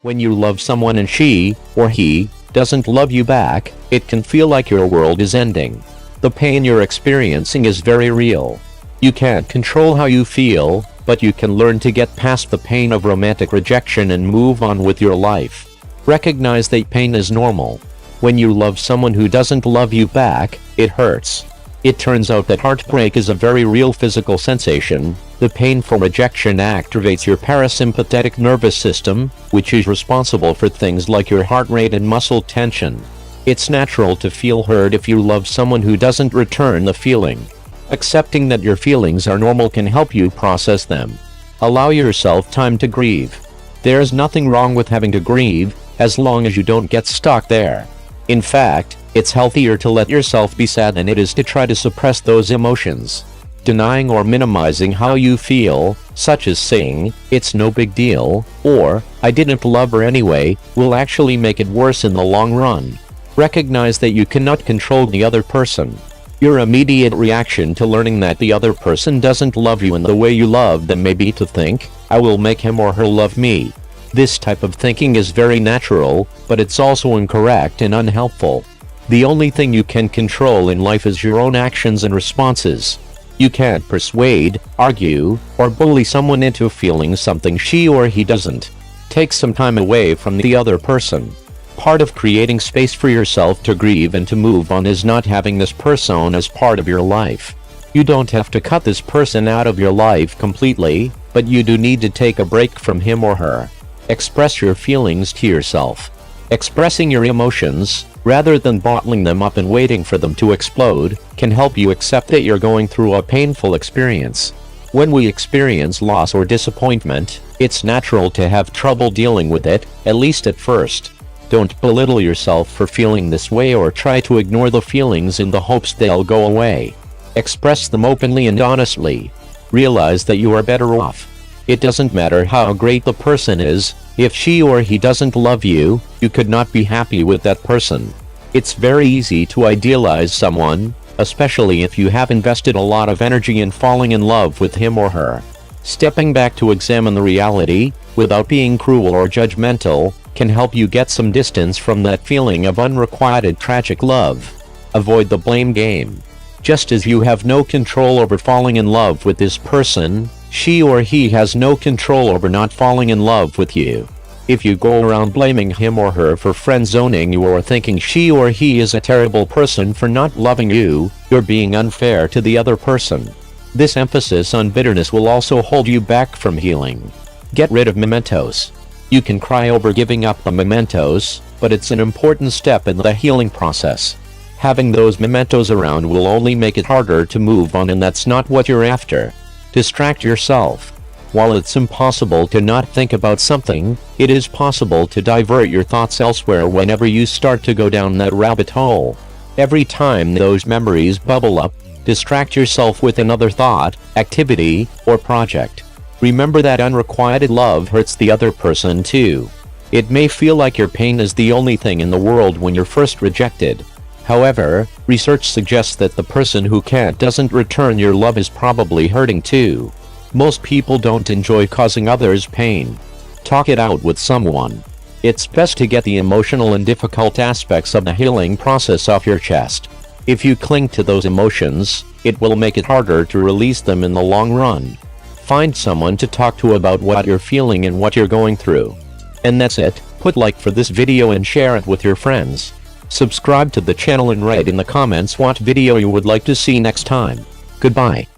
When you love someone and she, or he, doesn't love you back, it can feel like your world is ending. The pain you're experiencing is very real. You can't control how you feel, but you can learn to get past the pain of romantic rejection and move on with your life. Recognize that pain is normal. When you love someone who doesn't love you back, it hurts. It turns out that heartbreak is a very real physical sensation. The pain from rejection activates your parasympathetic nervous system, which is responsible for things like your heart rate and muscle tension. It's natural to feel hurt if you love someone who doesn't return the feeling. Accepting that your feelings are normal can help you process them. Allow yourself time to grieve. There's nothing wrong with having to grieve, as long as you don't get stuck there. In fact, it's healthier to let yourself be sad than it is to try to suppress those emotions. Denying or minimizing how you feel, such as saying, "It's no big deal," or "I didn't love her anyway," will actually make it worse in the long run. Recognize that you cannot control the other person. Your immediate reaction to learning that the other person doesn't love you in the way you love them may be to think, "I will make him or her love me." This type of thinking is very natural, but it's also incorrect and unhelpful. The only thing you can control in life is your own actions and responses. You can't persuade, argue, or bully someone into feeling something she or he doesn't. Take some time away from the other person. Part of creating space for yourself to grieve and to move on is not having this person as part of your life. You don't have to cut this person out of your life completely, but you do need to take a break from him or her. Express your feelings to yourself. Expressing your emotions, rather than bottling them up and waiting for them to explode, can help you accept that you're going through a painful experience. When we experience loss or disappointment, it's natural to have trouble dealing with it, at least at first. Don't belittle yourself for feeling this way or try to ignore the feelings in the hopes they'll go away. Express them openly and honestly. Realize that you are better off. It doesn't matter how great the person is, if she or he doesn't love you, you could not be happy with that person. It's very easy to idealize someone, especially if you have invested a lot of energy in falling in love with him or her. Stepping back to examine the reality, without being cruel or judgmental, can help you get some distance from that feeling of unrequited tragic love. Avoid the blame game. Just as you have no control over falling in love with this person, she or he has no control over not falling in love with you. If you go around blaming him or her for friend-zoning you or thinking she or he is a terrible person for not loving you, you're being unfair to the other person. This emphasis on bitterness will also hold you back from healing. Get rid of mementos. You can cry over giving up the mementos, but it's an important step in the healing process. Having those mementos around will only make it harder to move on, and that's not what you're after. Distract yourself. While it's impossible to not think about something, it is possible to divert your thoughts elsewhere whenever you start to go down that rabbit hole. Every time those memories bubble up, distract yourself with another thought, activity, or project. Remember that unrequited love hurts the other person too. It may feel like your pain is the only thing in the world when you're first rejected. However, research suggests that the person who doesn't return your love is probably hurting too. Most people don't enjoy causing others pain. Talk it out with someone. It's best to get the emotional and difficult aspects of the healing process off your chest. If you cling to those emotions, it will make it harder to release them in the long run. Find someone to talk to about what you're feeling and what you're going through. And that's it. Put like for this video and share it with your friends. Subscribe to the channel and write in the comments what video you would like to see next time. Goodbye.